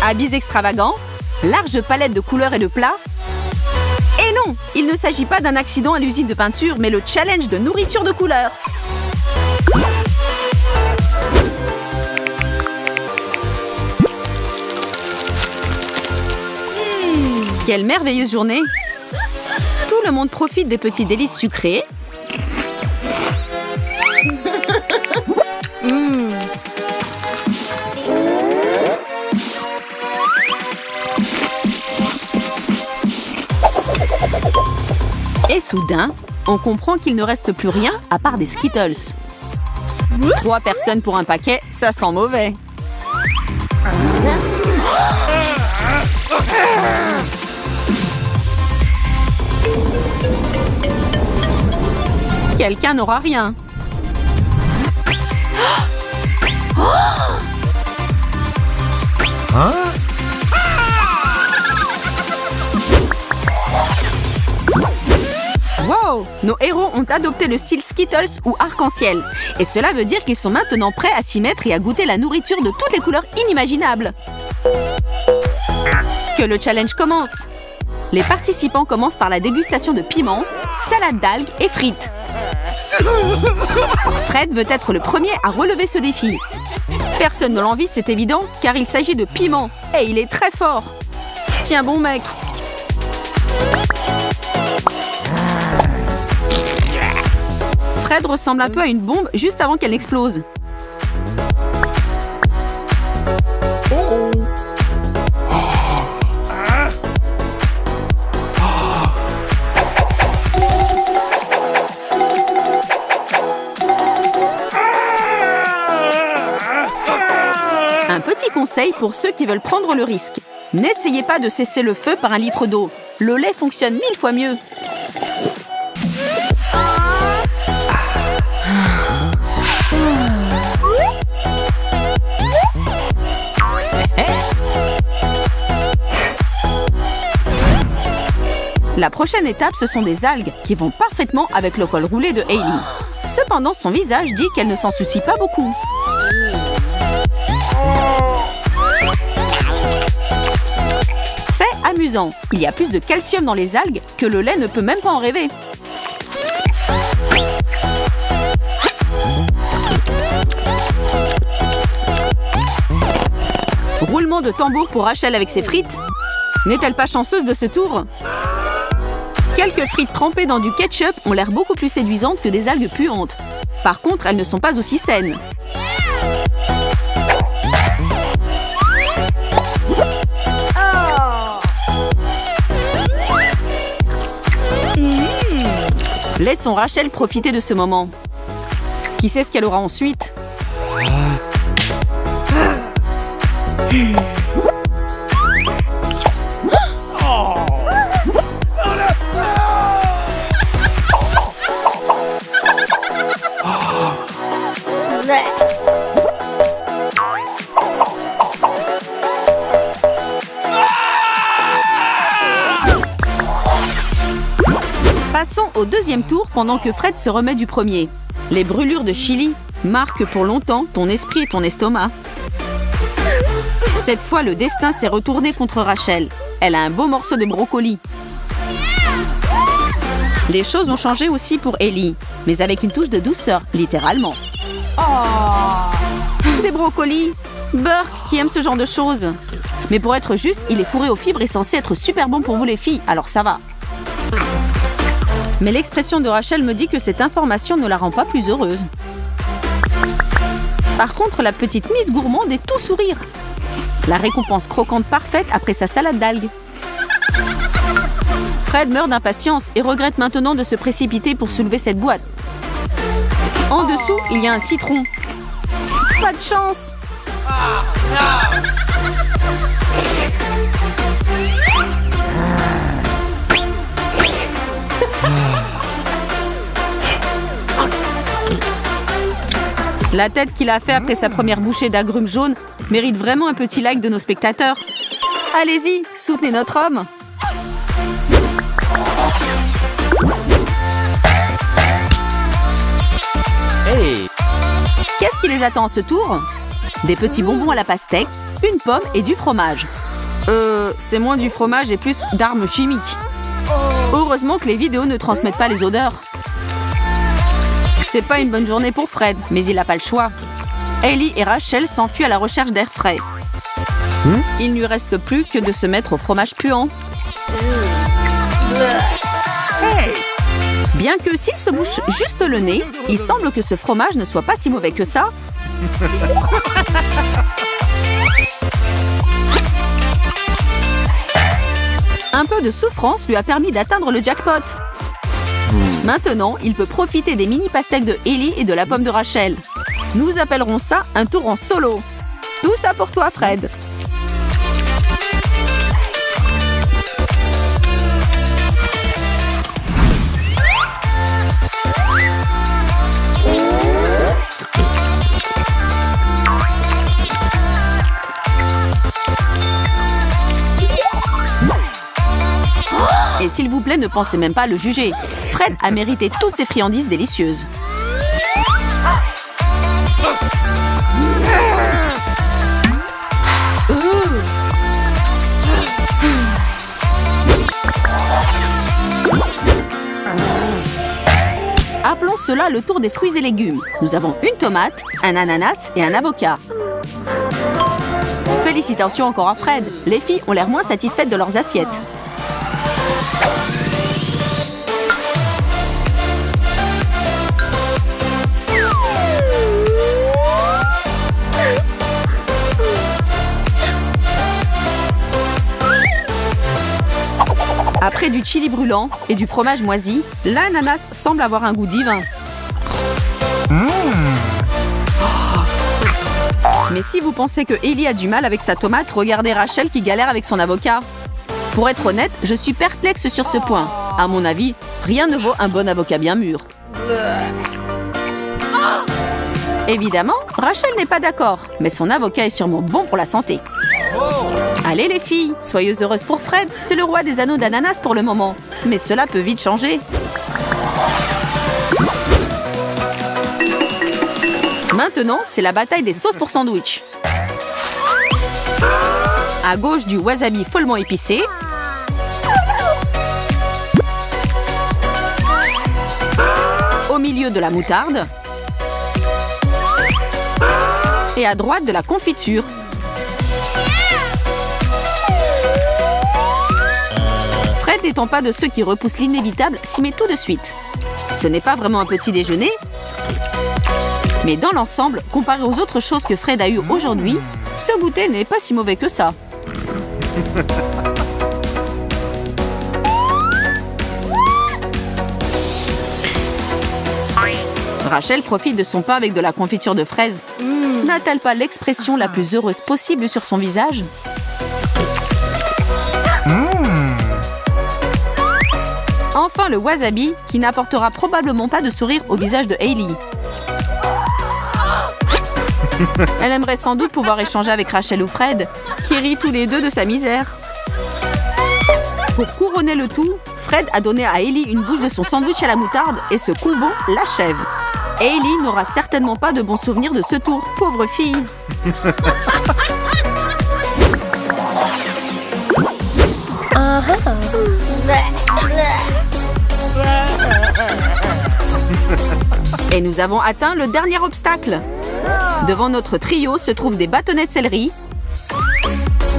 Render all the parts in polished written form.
Habits extravagants, large palette de couleurs et de plats. Et non, il ne s'agit pas d'un accident à l'usine de peinture, mais le challenge de nourriture de couleurs. Quelle merveilleuse journée! Tout le monde profite des petits délices sucrés. Et soudain, on comprend qu'il ne reste plus rien à part des Skittles. 3 personnes pour un paquet, ça sent mauvais. Quelqu'un n'aura rien. Hein? Wow! Nos héros ont adopté le style Skittles ou arc-en-ciel. Et cela veut dire qu'ils sont maintenant prêts à s'y mettre et à goûter la nourriture de toutes les couleurs inimaginables. Que le challenge commence! Les participants commencent par la dégustation de piments, salade d'algues et frites. Fred veut être le premier à relever ce défi. Personne ne l'envie, c'est évident, car il s'agit de piment. Et il est très fort. Tiens bon mec. Fred ressemble un peu à une bombe juste avant qu'elle n'explose. Un petit conseil pour ceux qui veulent prendre le risque. N'essayez pas de cesser le feu par 1 litre d'eau. Le lait fonctionne 1000 fois mieux. La prochaine étape, ce sont des algues qui vont parfaitement avec le col roulé de Hailey. Cependant, son visage dit qu'elle ne s'en soucie pas beaucoup. Fait amusant, il y a plus de calcium dans les algues que le lait ne peut même pas en rêver. Roulement de tambour pour Rachel avec ses frites. N'est-elle pas chanceuse de ce tour? Quelques frites trempées dans du ketchup ont l'air beaucoup plus séduisantes que des algues puantes. Par contre, elles ne sont pas aussi saines. Laissons Rachel profiter de ce moment. Qui sait ce qu'elle aura ensuite? Passons au deuxième tour pendant que Fred se remet du premier. Les brûlures de chili marquent pour longtemps ton esprit et ton estomac. Cette fois, le destin s'est retourné contre Rachel. Elle a un beau morceau de brocoli. Les choses ont changé aussi pour Ellie, mais avec une touche de douceur, littéralement. Des brocolis! Burke qui aime ce genre de choses. Mais pour être juste, il est fourré aux fibres et censé être super bon pour vous les filles, alors ça va. Mais l'expression de Rachel me dit que cette information ne la rend pas plus heureuse. Par contre, la petite Miss Gourmande est tout sourire. La récompense croquante parfaite après sa salade d'algues. Fred meurt d'impatience et regrette maintenant de se précipiter pour soulever cette boîte. En dessous, il y a un citron. Pas de chance! La tête qu'il a fait après sa première bouchée d'agrumes jaunes mérite vraiment un petit like de nos spectateurs. Allez-y, soutenez notre homme! Hey! Qu'est-ce qui les attend à ce tour? Des petits bonbons à la pastèque, une pomme et du fromage. C'est moins du fromage et plus d'armes chimiques. Heureusement que les vidéos ne transmettent pas les odeurs. C'est pas une bonne journée pour Fred, mais il n'a pas le choix. Hailey et Rachel s'enfuient à la recherche d'air frais. Il ne lui reste plus que de se mettre au fromage puant. Bien que s'il se bouche juste le nez, il semble que ce fromage ne soit pas si mauvais que ça. Un peu de souffrance lui a permis d'atteindre le jackpot. Maintenant, il peut profiter des mini pastèques de Hailey et de la pomme de Rachel. Nous appellerons ça un tour en solo. Tout ça pour toi, Fred. Et s'il vous plaît, ne pensez même pas à le juger. Fred a mérité toutes ces friandises délicieuses. Appelons cela le tour des fruits et légumes. Nous avons une tomate, un ananas et un avocat. Félicitations encore à Fred. Les filles ont l'air moins satisfaites de leurs assiettes. Après du chili brûlant et du fromage moisi, l'ananas semble avoir un goût divin. Mais si vous pensez que Hailey a du mal avec sa tomate, regardez Rachel qui galère avec son avocat. Pour être honnête, je suis perplexe sur ce point. À mon avis, rien ne vaut un bon avocat bien mûr. Évidemment, Rachel n'est pas d'accord, mais son avocat est sûrement bon pour la santé. Allez les filles, soyez heureuses pour Fred, c'est le roi des anneaux d'ananas pour le moment. Mais cela peut vite changer. Maintenant, c'est la bataille des sauces pour sandwich. À gauche, du wasabi follement épicé. Au milieu, de la moutarde. Et à droite, de la confiture. Fred n'étant pas de ceux qui repoussent l'inévitable, s'y met tout de suite. Ce n'est pas vraiment un petit déjeuner, mais dans l'ensemble, comparé aux autres choses que Fred a eues aujourd'hui, ce goûter n'est pas si mauvais que ça. Rachel profite de son pain avec de la confiture de fraises. N'a-t-elle pas l'expression la plus heureuse possible sur son visage? Enfin, le wasabi, qui n'apportera probablement pas de sourire au visage de Hailey. Elle aimerait sans doute pouvoir échanger avec Rachel ou Fred, qui rient tous les deux de sa misère. Pour couronner le tout, Fred a donné à Hailey une bouche de son sandwich à la moutarde et ce combo l'achève. Hailey n'aura certainement pas de bons souvenirs de ce tour, pauvre fille. Et nous avons atteint le dernier obstacle. Devant notre trio se trouvent des bâtonnets de céleri,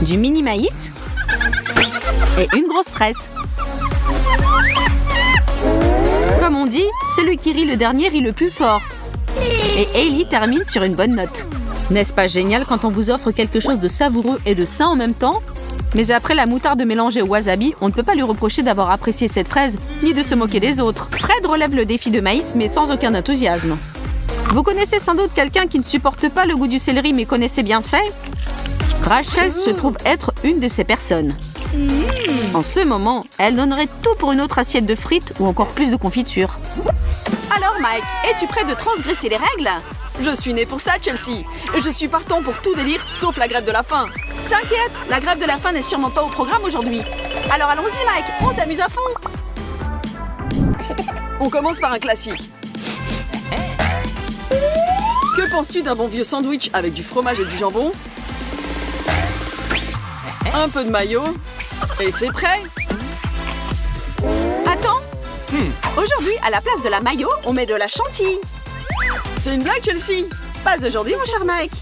du mini maïs et une grosse fraise. Comme on dit, celui qui rit le dernier rit le plus fort. Et Hailey termine sur une bonne note. N'est-ce pas génial quand on vous offre quelque chose de savoureux et de sain en même temps? Mais après la moutarde mélangée au wasabi, on ne peut pas lui reprocher d'avoir apprécié cette fraise, ni de se moquer des autres. Fred relève le défi de maïs, mais sans aucun enthousiasme. Vous connaissez sans doute quelqu'un qui ne supporte pas le goût du céleri, mais connaît ses bienfaits? Rachel se trouve être une de ces personnes. En ce moment, elle donnerait tout pour une autre assiette de frites ou encore plus de confiture. Alors Mike, es-tu prêt de transgresser les règles? Je suis né pour ça, Chelsea. Et je suis partant pour tout délire, sauf la grève de la faim. T'inquiète, la grève de la faim n'est sûrement pas au programme aujourd'hui. Alors allons-y Mike, on s'amuse à fond. On commence par un classique. Que penses-tu d'un bon vieux sandwich avec du fromage et du jambon? Un peu de mayo. Et c'est prêt. Attends. Aujourd'hui, à la place de la mayo, on met de la chantilly. C'est une blague, Chelsea? Pas aujourd'hui, mon cher Mike.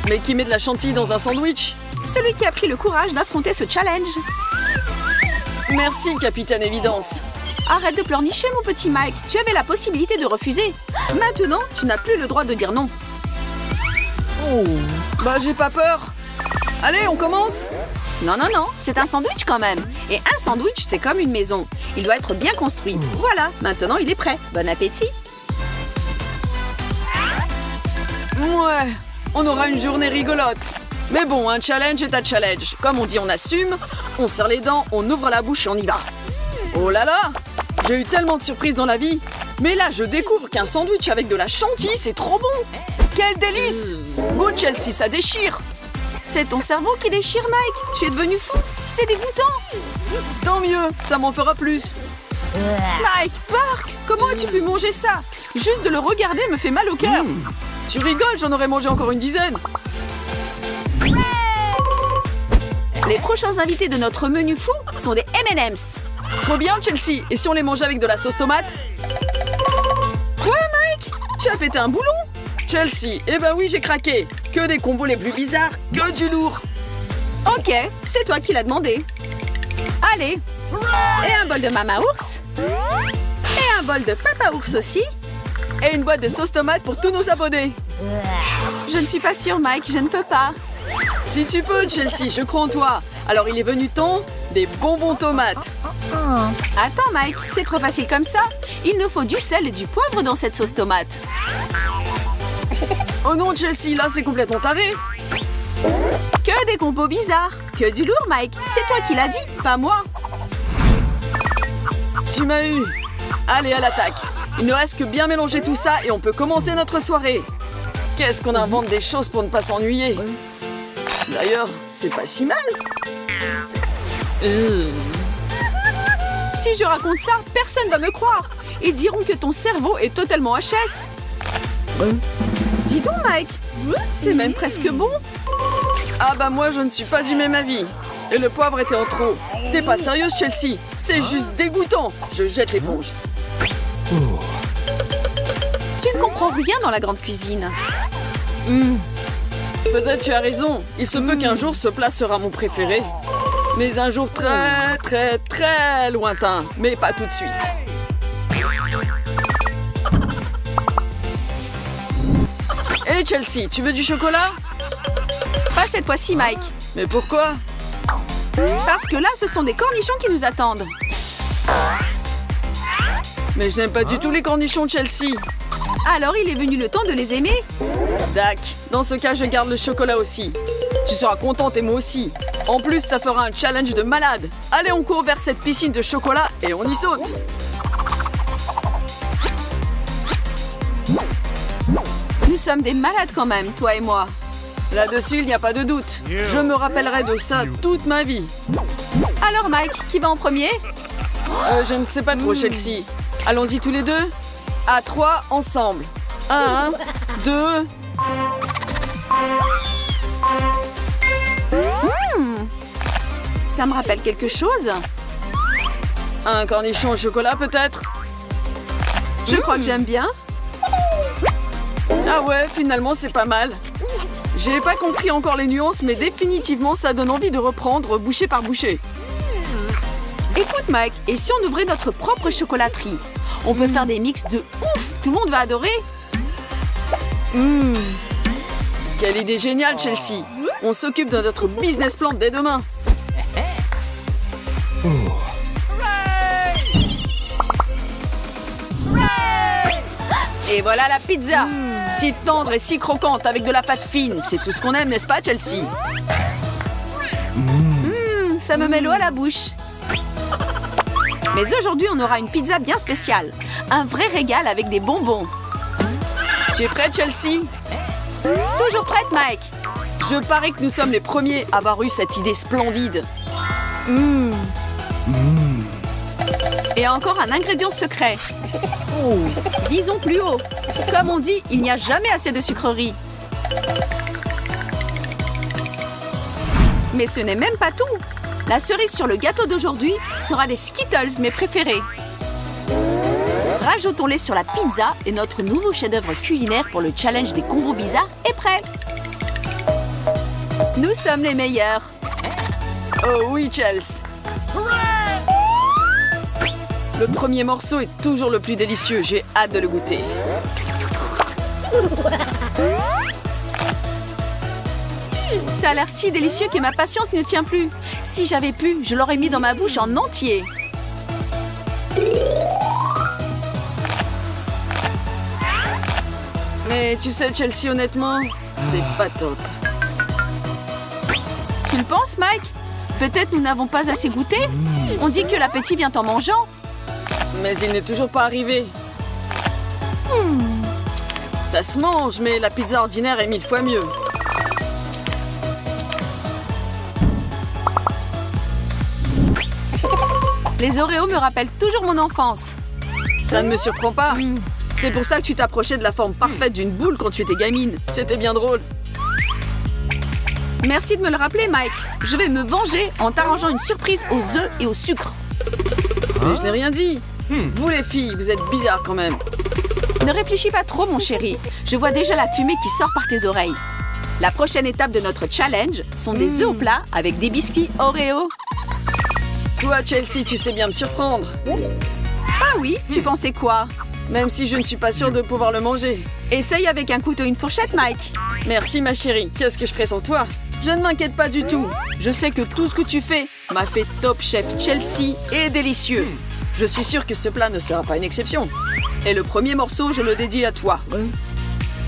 Mais qui met de la chantilly dans un sandwich? Celui qui a pris le courage d'affronter ce challenge. Merci, Capitaine Évidence. Arrête de pleurnicher, mon petit Mike. Tu avais la possibilité de refuser. Maintenant, tu n'as plus le droit de dire non. Bah, j'ai pas peur. Allez, on commence? Non, non, non, c'est un sandwich quand même. Et un sandwich, c'est comme une maison. Il doit être bien construit. Voilà, maintenant il est prêt. Bon appétit. Ouais, on aura une journée rigolote. Mais bon, un challenge est un challenge. Comme on dit, on assume, on serre les dents, on ouvre la bouche et on y va. Oh là là! J'ai eu tellement de surprises dans la vie. Mais là, je découvre qu'un sandwich avec de la chantilly, c'est trop bon! Quel délice! Go Chelsea, ça déchire! C'est ton cerveau qui déchire, Mike. Tu es devenu fou. C'est dégoûtant. Tant mieux, ça m'en fera plus. Mike, Burke, comment as-tu pu manger ça? Juste de le regarder me fait mal au cœur. Tu rigoles, j'en aurais mangé encore une dizaine. Les prochains invités de notre menu fou sont des M&M's. Trop bien, Chelsea. Et si on les mangeait avec de la sauce tomate? Quoi, Mike? Tu as pété un boulon? Chelsea, eh ben oui, j'ai craqué. Que des combos les plus bizarres, que du lourd. Ok, c'est toi qui l'as demandé. Allez. Et un bol de Mama Ours. Et un bol de Papa Ours aussi. Et une boîte de sauce tomate pour tous nos abonnés. Je ne suis pas sûre, Mike, je ne peux pas. Si tu peux, Chelsea, je crois en toi. Alors il est venu temps des bonbons tomates. Attends, Mike, c'est trop facile comme ça. Il nous faut du sel et du poivre dans cette sauce tomate. Oh non, Chelsea, là c'est complètement taré. Que des compos bizarres. Que du lourd, Mike. C'est toi qui l'as dit, pas moi. Tu m'as eu. Allez, à l'attaque. Il ne reste que bien mélanger tout ça et on peut commencer notre soirée. Qu'est-ce qu'on invente des choses pour ne pas s'ennuyer. D'ailleurs, c'est pas si mal. Si je raconte ça, personne va me croire. Ils diront que ton cerveau est totalement HS. Dis donc, Mike, c'est même presque bon. Ah bah moi, je ne suis pas du même avis. Et le poivre était en trop. T'es pas sérieuse, Chelsea? C'est juste dégoûtant. Je jette l'éponge. Tu ne comprends rien dans la grande cuisine. Peut-être tu as raison. Il se peut qu'un jour ce plat sera mon préféré. Mais un jour très, très, très lointain. Mais pas tout de suite. Hé Chelsea, tu veux du chocolat? Pas cette fois-ci, Mike. Mais pourquoi? Parce que là, ce sont des cornichons qui nous attendent. Mais je n'aime pas du tout les cornichons, Chelsea. Alors, il est venu le temps de les aimer. Dac, dans ce cas, je garde le chocolat aussi. Tu seras contente et moi aussi. En plus, ça fera un challenge de malade. Allez, on court vers cette piscine de chocolat et on y saute. Nous sommes des malades quand même, toi et moi. Là-dessus, il n'y a pas de doute. Je me rappellerai de ça toute ma vie. Alors, Mike, qui va en premier? Je ne sais pas trop, Chelsea. Allons-y tous les deux. À 3, ensemble. 1, 2... Ça me rappelle quelque chose. Un cornichon au chocolat, peut-être? Je crois que j'aime bien. Ah ouais, finalement, c'est pas mal. J'ai pas compris encore les nuances, mais définitivement, ça donne envie de reprendre bouchée par bouchée. Écoute, Mike, et si on ouvrait notre propre chocolaterie? On peut faire des mix de ouf. Tout le monde va adorer. Quelle idée géniale, Chelsea. On s'occupe de notre business plan dès demain. Et voilà la pizza. Si tendre et si croquante avec de la pâte fine. C'est tout ce qu'on aime, n'est-ce pas, Chelsea? Ça me met l'eau à la bouche. Mais aujourd'hui, on aura une pizza bien spéciale. Un vrai régal avec des bonbons. Tu es prête, Chelsea? Toujours prête, Mike. Je parie que nous sommes les premiers à avoir eu cette idée splendide. Et encore un ingrédient secret. Disons plus haut. Comme on dit, il n'y a jamais assez de sucreries. Mais ce n'est même pas tout. La cerise sur le gâteau d'aujourd'hui sera des Skittles, mes préférés. Rajoutons-les sur la pizza et notre nouveau chef-d'œuvre culinaire pour le challenge des combos bizarres est prêt. Nous sommes les meilleurs. Oh oui, Chelsea. Le premier morceau est toujours le plus délicieux. J'ai hâte de le goûter. Ça a l'air si délicieux que ma patience ne tient plus. Si j'avais pu, je l'aurais mis dans ma bouche en entier. Mais tu sais, Chelsea, honnêtement, c'est pas top. Tu le penses, Mike? Peut-être nous n'avons pas assez goûté? On dit que l'appétit vient en mangeant. Mais il n'est toujours pas arrivé. Ça se mange, mais la pizza ordinaire est 1000 fois mieux. Les Oreos me rappellent toujours mon enfance. Ça ne me surprend pas. C'est pour ça que tu t'approchais de la forme parfaite d'une boule quand tu étais gamine. C'était bien drôle. Merci de me le rappeler, Mike. Je vais me venger en t'arrangeant une surprise aux œufs et au sucre. Mais je n'ai rien dit. Vous les filles, vous êtes bizarres quand même. Ne réfléchis pas trop, mon chéri. Je vois déjà la fumée qui sort par tes oreilles. La prochaine étape de notre challenge sont des œufs au plat avec des biscuits Oreo. Toi, Chelsea, tu sais bien me surprendre. Ah oui, tu pensais quoi? Même si je ne suis pas sûre de pouvoir le manger. Essaye avec un couteau et une fourchette, Mike. Merci, ma chérie. Qu'est-ce que je ferai sans toi? Je ne m'inquiète pas du tout. Je sais que tout ce que tu fais m'a fait top chef Chelsea et délicieux. Je suis sûre que ce plat ne sera pas une exception. Et le premier morceau, je le dédie à toi.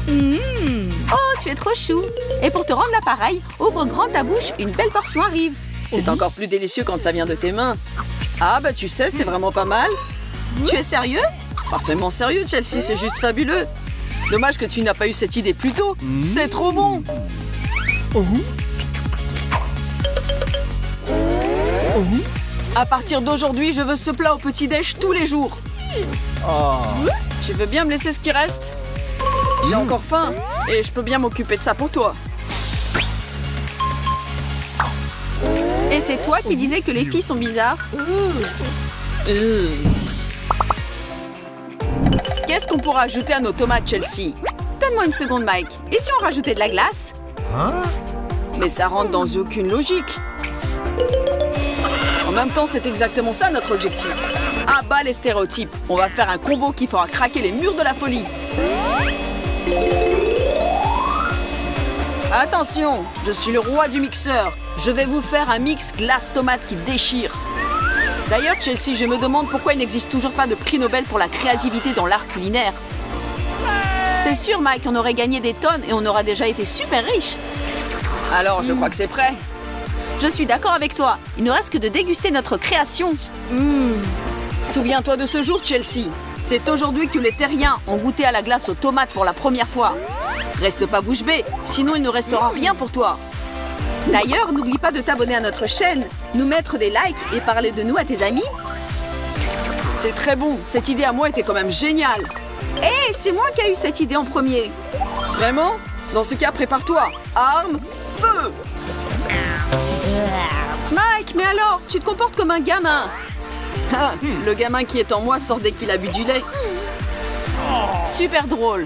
Oh, tu es trop chou. Et pour te rendre l'appareil, ouvre grand ta bouche, une belle portion arrive. C'est encore plus délicieux quand ça vient de tes mains. Ah bah tu sais, c'est vraiment pas mal. Tu es sérieux? Parfaitement sérieux, Chelsea, c'est juste fabuleux. Dommage que tu n'as pas eu cette idée plus tôt. C'est trop bon. À partir d'aujourd'hui, je veux ce plat au petit-déj tous les jours. Tu veux bien me laisser ce qui reste? J'ai encore faim et je peux bien m'occuper de ça pour toi. Et c'est toi qui disais que les filles sont bizarres? Qu'est-ce qu'on pourra ajouter à nos tomates, Chelsea? Donne-moi une seconde, Mike. Et si on rajoutait de la glace? Mais ça rentre dans aucune logique. En même temps, c'est exactement ça notre objectif. À bas les stéréotypes. On va faire un combo qui fera craquer les murs de la folie. Attention, je suis le roi du mixeur. Je vais vous faire un mix glace-tomate qui déchire. D'ailleurs, Chelsea, je me demande pourquoi il n'existe toujours pas de prix Nobel pour la créativité dans l'art culinaire. C'est sûr, Mike, on aurait gagné des tonnes et on aura déjà été super riche. Alors, je crois que c'est prêt. Je suis d'accord avec toi. Il ne reste que de déguster notre création. Souviens-toi de ce jour, Chelsea. C'est aujourd'hui que les terriens ont goûté à la glace aux tomates pour la première fois. Reste pas bouche bée, sinon il ne restera rien pour toi. D'ailleurs, n'oublie pas de t'abonner à notre chaîne, nous mettre des likes et parler de nous à tes amis. C'est très bon, cette idée à moi était quand même géniale. Hé, c'est moi qui ai eu cette idée en premier. Vraiment? Dans ce cas, prépare-toi. Arme, feu! Mike, mais alors, tu te comportes comme un gamin. Le gamin qui est en moi sort dès qu'il a bu du lait. Super drôle.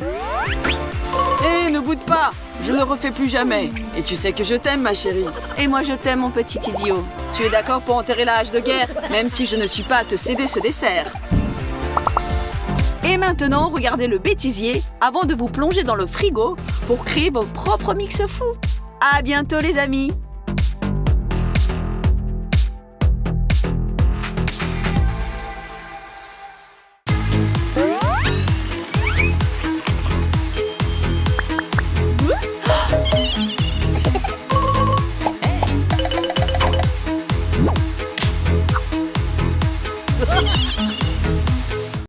Hé, ne boude pas. Je ne le refais plus jamais. Et tu sais que je t'aime, ma chérie. Et moi, je t'aime, mon petit idiot. Tu es d'accord pour enterrer la hache de guerre, même si je ne suis pas à te céder ce dessert. Et maintenant, regardez le bêtisier avant de vous plonger dans le frigo pour créer vos propres mix fous. À bientôt, les amis.